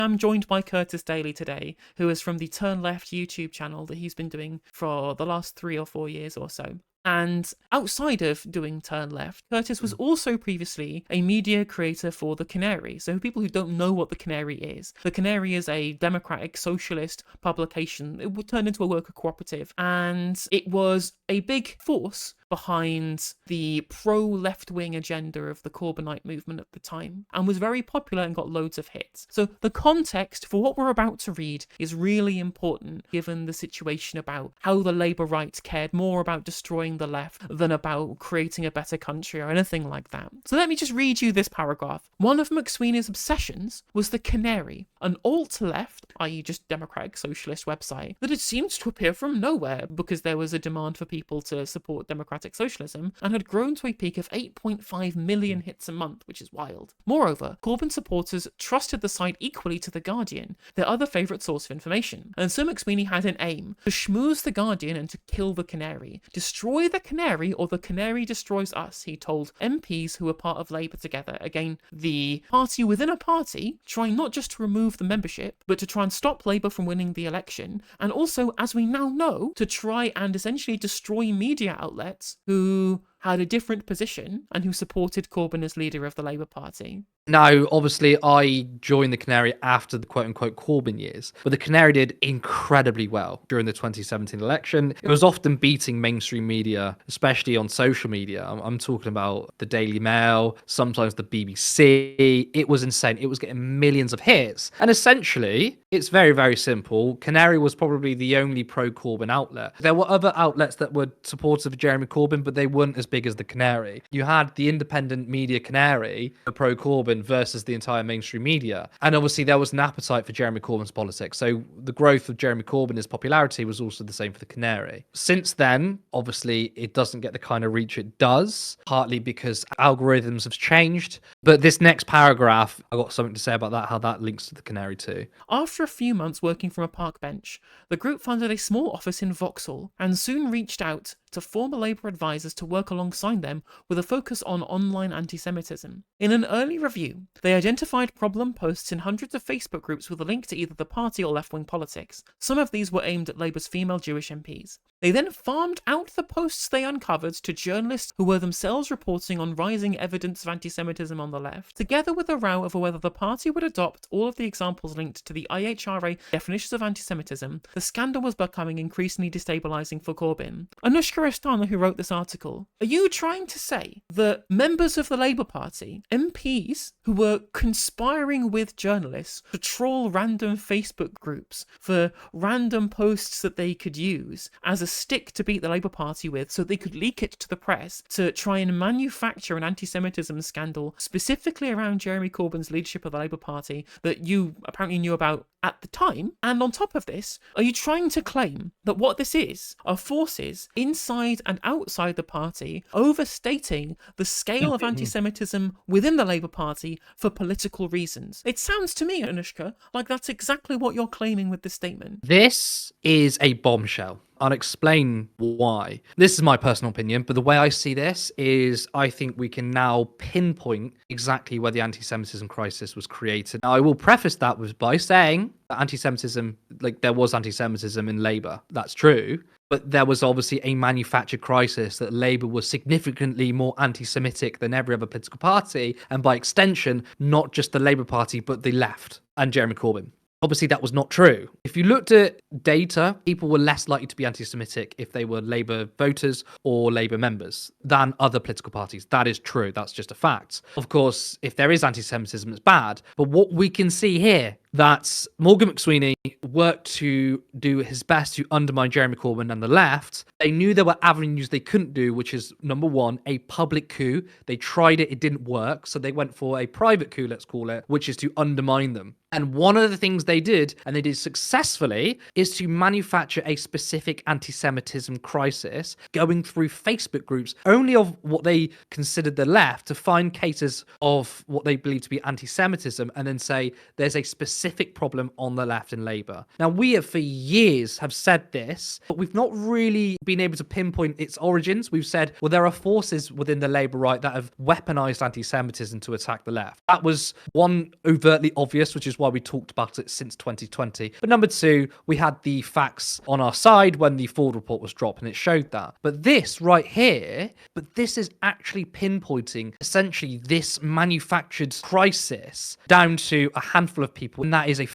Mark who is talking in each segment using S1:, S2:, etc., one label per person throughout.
S1: I'm joined by Curtis Daly today, who is from the Turn Left YouTube channel that he's been doing for the last 3 or 4 years or so. And outside of doing Turn Left, Curtis was also previously a media creator for The Canary. So people who don't know what The Canary is, The Canary is a democratic socialist publication. It turned into a worker cooperative, and it was a big force behind the pro-left-wing agenda of the Corbynite movement at the time, and was very popular and got loads of hits. So the context for what we're about to read is really important, given the situation about how the Labour right cared more about destroying the left than about creating a better country or anything like that. So let me just read you this paragraph. One of McSweeney's obsessions was The Canary, an alt-left, i.e. just democratic socialist website, that had seemed to appear from nowhere because there was a demand for people to support democratic socialism, and had grown to a peak of 8.5 million hits a month, which is wild. Moreover, Corbyn supporters trusted the site equally to The Guardian, their other favourite source of information, and so McSweeney had an aim: to schmooze The Guardian and to kill The Canary. Destroy The Canary or The Canary destroys us, he told MPs who were part of Labour together. Again, the party within a party, trying not just to remove the membership, but to try and stop Labour from winning the election, and also, as we now know, to try and essentially destroy media outlets who had a different position and who supported Corbyn as leader of the Labour Party.
S2: Now, obviously, I joined the Canary after the quote-unquote Corbyn years, but the Canary did incredibly well during the 2017 election. It was often beating mainstream media, especially on social media. I'm talking about the Daily Mail, sometimes the BBC. It was insane. It was getting millions of hits. And essentially, it's very, very simple. Canary was probably the only pro-Corbyn outlet. There were other outlets that were supportive of Jeremy Corbyn, but they weren't as big as the Canary. You had the independent media Canary, the pro-Corbyn, versus the entire mainstream media. And obviously there was an appetite for Jeremy Corbyn's politics. So the growth of Jeremy Corbyn, his popularity, was also the same for the Canary. Since then, obviously, it doesn't get the kind of reach it does, partly because algorithms have changed. But this next paragraph, I've got something to say about that, how that links to the Canary too.
S1: After a few months working from a park bench, the group funded a small office in Vauxhall and soon reached out to former Labour advisors to work alongside them with a focus on online anti-Semitism. In an early review, they identified problem posts in hundreds of Facebook groups with a link to either the party or left-wing politics. Some of these were aimed at Labour's female Jewish MPs. They then farmed out the posts they uncovered to journalists who were themselves reporting on rising evidence of anti-Semitism on the left, together with a row over whether the party would adopt all of the examples linked to the IHRA definitions of anti-Semitism. The scandal was becoming increasingly destabilising for Corbyn. Anushka Rostana, who wrote this article, are you trying to say that members of the Labour Party, MPs who were conspiring with journalists to troll random Facebook groups for random posts that they could use as a stick to beat the Labour Party with so they could leak it to the press to try and manufacture an anti-Semitism scandal specifically around Jeremy Corbyn's leadership of the Labour Party that you apparently knew about at the time? And on top of this, are you trying to claim that what this is are forces inside and outside the party overstating the scale of anti-Semitism within the Labour Party for political reasons? It sounds to me, Anushka, like that's exactly what you're claiming with this statement.
S2: This is a bombshell. I'll explain why. This is my personal opinion, but the way I see this is I think we can now pinpoint exactly where the anti-Semitism crisis was created. Now, I will preface that by saying that anti-Semitism, like there was anti-Semitism in Labour. That's true. But there was obviously a manufactured crisis that Labour was significantly more anti-Semitic than every other political party, and by extension, not just the Labour Party, but the left and Jeremy Corbyn. Obviously, that was not true. If you looked at data, people were less likely to be anti-Semitic if they were Labour voters or Labour members than other political parties. That is true. That's just a fact. Of course, if there is anti-Semitism, it's bad. But what we can see here, that Morgan McSweeney worked to do his best to undermine Jeremy Corbyn and the left. They knew there were avenues they couldn't do, which is, number one, a public coup. They tried it, it didn't work. So they went for a private coup, let's call it, which is to undermine them. And one of the things they did, and they did successfully, is to manufacture a specific anti-Semitism crisis going through Facebook groups, only of what they considered the left, to find cases of what they believe to be anti-Semitism, and then say there's a specific specific problem on the left in Labour. Now, we have for years have said this, but we've not really been able to pinpoint its origins. We've said, well, there are forces within the Labour right that have weaponized anti-Semitism to attack the left. That was one, overtly obvious, which is why we talked about it since 2020. But number two, we had the facts on our side when the Ford report was dropped, and it showed that. But this right here, this is actually pinpointing essentially this manufactured crisis down to a handful of people, and that is a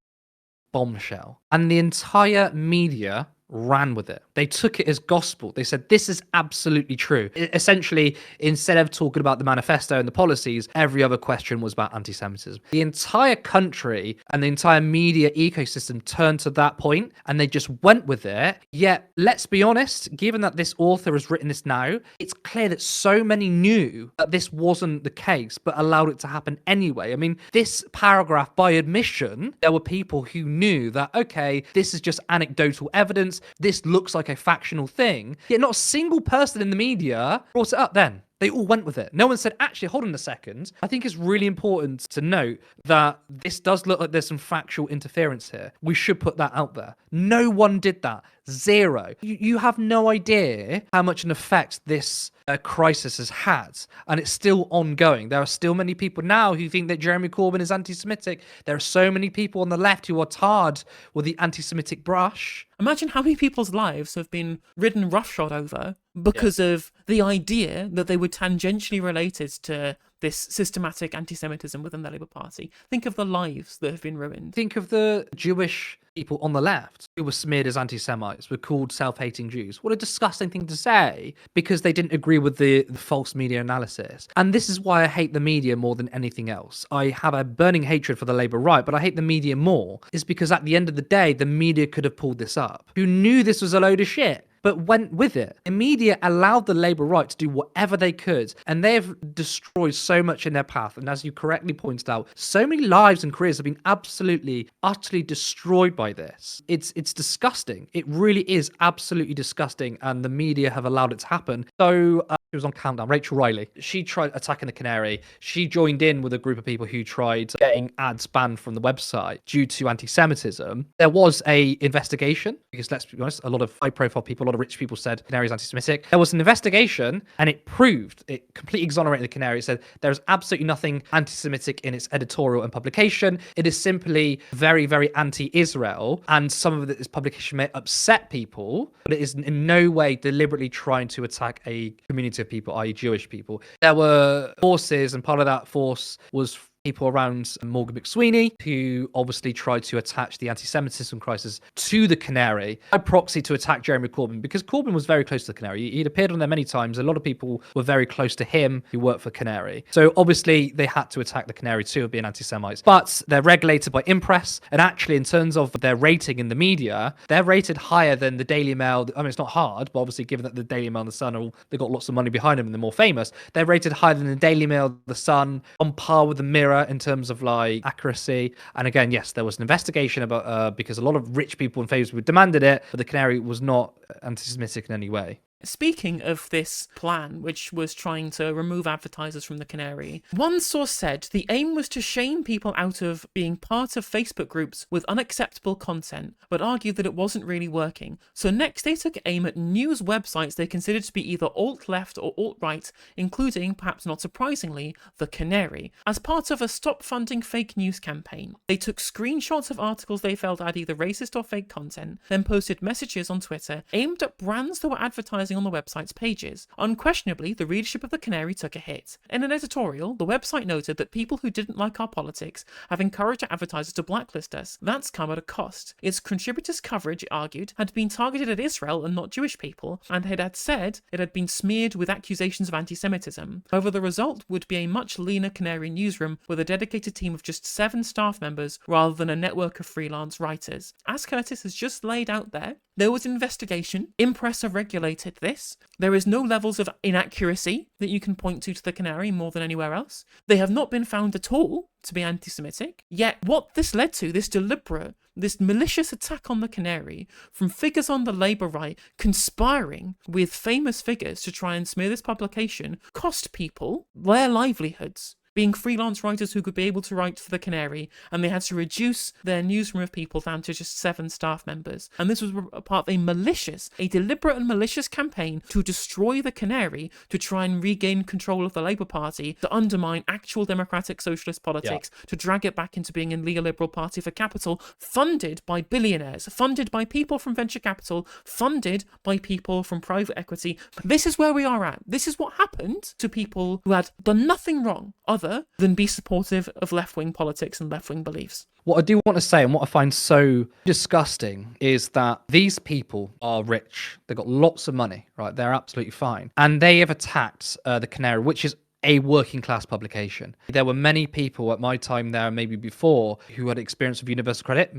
S2: bombshell. And the entire media ran with it. They took it as gospel. They said, this is absolutely true. Essentially, instead of talking about the manifesto and the policies, every other question was about anti-Semitism. The entire country and the entire media ecosystem turned to that point and they just went with it. Yet, let's be honest, given that this author has written this now, it's clear that so many knew that this wasn't the case, but allowed it to happen anyway. I mean, this paragraph, by admission, there were people who knew that, okay, this is just anecdotal evidence. This looks like a factional thing, yet not a single person in the media brought it up then. They all went with it. No one said, actually, hold on a second. I think it's really important to note that this does look like there's some factual interference here. We should put that out there. No one did that. Zero. You have no idea how much an effect this crisis has had, and it's still ongoing. There are still many people now who think that Jeremy Corbyn is anti-Semitic. There are so many people on the left who are tarred with the anti-Semitic brush.
S1: Imagine how many people's lives have been ridden roughshod over because of the idea that they were tangentially related to this systematic anti-Semitism within the Labour Party. Think of the lives that have been ruined.
S2: Think of the Jewish people on the left who were smeared as anti-Semites, were called self-hating Jews. What a disgusting thing to say, because they didn't agree with the false media analysis. And this is why I hate the media more than anything else. I have a burning hatred for the Labour right, but I hate the media more, is because at the end of the day, the media could have pulled this up. Who knew this was a load of shit, but went with it. The media allowed the Labour right to do whatever they could, and they've destroyed so much in their path. And as you correctly pointed out, so many lives and careers have been absolutely, utterly destroyed by this. It's disgusting. It really is absolutely disgusting, and the media have allowed it to happen. So she was on Countdown, Rachel Riley. She tried attacking the Canary. She joined in with a group of people who tried getting ads banned from the website due to anti-Semitism. There was a investigation, because let's be honest, a lot of high-profile people, a lot of rich people said Canary is anti-Semitic. There was an investigation, and it completely exonerated the Canary. It said there is absolutely nothing anti-Semitic in its editorial and publication. It is simply very, very anti-Israel, and some of this publication may upset people, but it is in no way deliberately trying to attack a community of people, i.e. Jewish people. There were forces, and part of that force was people around Morgan McSweeney, who obviously tried to attach the anti-Semitism crisis to the Canary by proxy to attack Jeremy Corbyn, because Corbyn was very close to the Canary. He'd appeared on there many times. A lot of people were very close to him who worked for Canary. So obviously they had to attack the Canary too of being anti-Semites. But they're regulated by Impress, and actually in terms of their rating in the media, they're rated higher than the Daily Mail. I mean, it's not hard, but obviously given that the Daily Mail and the Sun, they've got lots of money behind them and they're more famous, they're rated higher than the Daily Mail, the Sun, on par with the Mirror in terms of like accuracy. And again, yes, there was an investigation about because a lot of rich people in Facebook demanded it, but the Canary was not anti-Semitic in any way.
S1: Speaking of this plan, which was trying to remove advertisers from the Canary, one source said the aim was to shame people out of being part of Facebook groups with unacceptable content, but argued that it wasn't really working. So next they took aim at news websites they considered to be either alt-left or alt-right, including, perhaps not surprisingly, the Canary, as part of a Stop Funding Fake News campaign. They took screenshots of articles they felt had either racist or fake content, then posted messages on Twitter aimed at brands that were advertising on the website's pages. Unquestionably, the readership of the Canary took a hit. In an editorial, the website noted that people who didn't like our politics have encouraged advertisers to blacklist us. That's come at a cost. Its contributors' coverage, it argued, had been targeted at Israel and not Jewish people, and it had said it had been smeared with accusations of anti-Semitism. However, the result would be a much leaner Canary newsroom with a dedicated team of just 7 staff members rather than a network of freelance writers. As Curtis has just laid out there was an investigation. Impress have regulated this. There is no levels of inaccuracy that you can point to the Canary more than anywhere else. They have not been found at all to be anti-Semitic. Yet what this led to, this deliberate, this malicious attack on the Canary from figures on the Labour right conspiring with famous figures to try and smear this publication, cost people their livelihoods. being freelance writers who could be able to write for the Canary, and they had to reduce their newsroom of people down to just 7 staff members. And this was a part of a deliberate and malicious campaign to destroy the Canary, to try and regain control of the Labour Party, to undermine actual democratic socialist politics, to drag it back into being a neoliberal party for capital, funded by billionaires, funded by people from venture capital, funded by people from private equity. This is where we are at. This is what happened to people who had done nothing wrong other than be supportive of left-wing politics and left-wing beliefs.
S2: What I do want to say, and what I find so disgusting, is that these people are rich. They've got lots of money, right? They're absolutely fine. And they have attacked the Canary, which is a working class publication. There were many people at my time there, maybe before, who had experience with universal credit.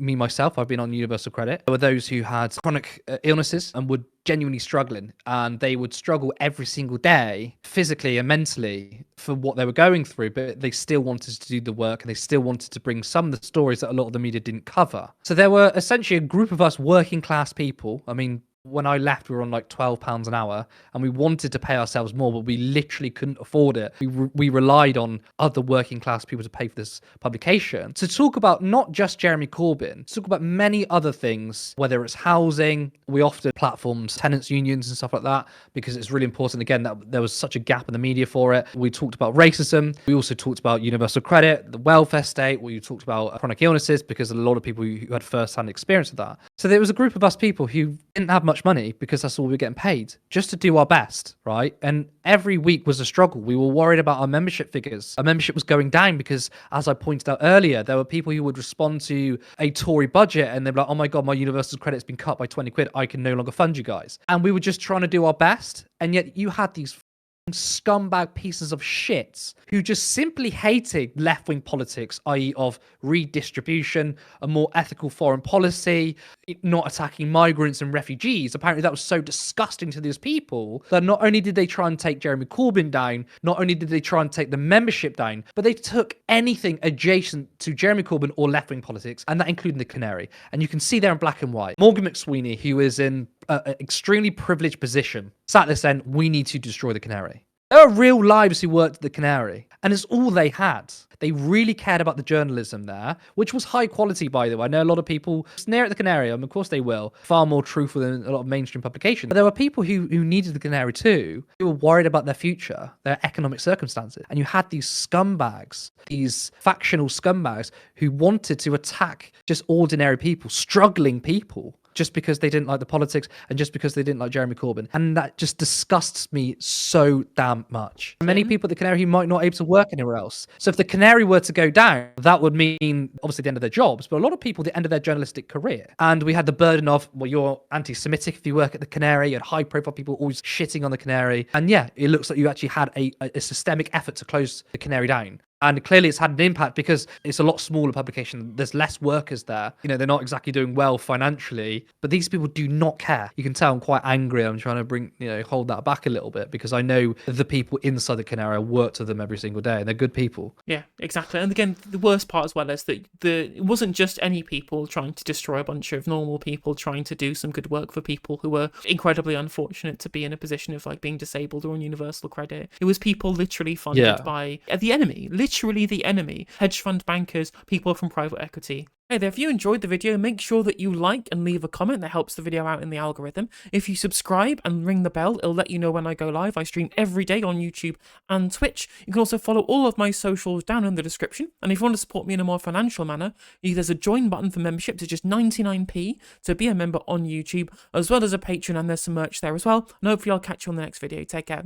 S2: Me, myself, I've been on universal credit. There were those who had chronic illnesses and were genuinely struggling, and they would struggle every single day, physically and mentally, for what they were going through, but they still wanted to do the work, and they still wanted to bring some of the stories that a lot of the media didn't cover. So there were essentially a group of us working class people. I mean, when I left, we were on like £12 an hour, and we wanted to pay ourselves more, but we literally couldn't afford it. We relied on other working class people to pay for this publication. To talk about not just Jeremy Corbyn, to talk about many other things, whether it's housing, we often platforms, tenants unions and stuff like that, because it's really important, again, that there was such a gap in the media for it. We talked about racism. We also talked about universal credit, the welfare state. We talked about chronic illnesses, because a lot of people who had first-hand experience of that. So there was a group of us people who didn't have much money, because that's all we were getting paid, just to do our best, right? And every week was a struggle. We were worried about our membership figures. Our membership was going down because, as I pointed out earlier, there were people who would respond to a Tory budget and they'd be like, oh my God, my universal credit's been cut by 20 quid. I can no longer fund you guys. And we were just trying to do our best. And yet you had these scumbag pieces of shit who just simply hated left-wing politics, i.e. of redistribution, a more ethical foreign policy, not attacking migrants and refugees. Apparently that was so disgusting to these people that not only did they try and take Jeremy Corbyn down, not only did they try and take the membership down, but they took anything adjacent to Jeremy Corbyn or left-wing politics, and that included the Canary. And you can see there in black and white, Morgan McSweeney, who is in an extremely privileged position, sat there saying, we need to destroy the Canary. There are real lives who worked at the Canary, and it's all they had. They really cared about the journalism there, which was high quality, by the way. I know a lot of people sneer at the Canary, and of course they will, far more truthful than a lot of mainstream publications. But there were people who needed the Canary too, who were worried about their future, their economic circumstances. And you had these scumbags, these factional scumbags, who wanted to attack just ordinary people, struggling people, just because they didn't like the politics and just because they didn't like Jeremy Corbyn. And that just disgusts me so damn much. Many people at the Canary who might not be able to work anywhere else. So if the Canary were to go down, that would mean obviously the end of their jobs, but a lot of people, the end of their journalistic career. And we had the burden of, well, you're anti-Semitic if you work at the Canary. You had high profile people always shitting on the Canary. And yeah, it looks like you actually had a systemic effort to close the Canary down. And clearly it's had an impact because it's a lot smaller publication. There's less workers there. You know, they're not exactly doing well financially, but these people do not care. You can tell I'm quite angry. I'm trying to hold that back a little bit because I know the people inside the Canary, I work with them every single day and they're good people.
S1: Yeah, exactly. And again, the worst part as well is that it wasn't just any people trying to destroy a bunch of normal people trying to do some good work for people who were incredibly unfortunate to be in a position of like being disabled or on universal credit. It was people literally funded by the enemy, literally the enemy, hedge fund bankers, people from private equity. Hey there, if you enjoyed the video, make sure that you like and leave a comment. That helps the video out in the algorithm. If you subscribe and ring the bell, it'll let you know when I go live. I stream every day on YouTube and Twitch. You can also follow all of my socials down in the description. And if you want to support me in a more financial manner, there's a join button for membership to just 99p to be a member on YouTube, as well as a Patreon, and there's some merch there as well. And hopefully I'll catch you on the next video. Take care.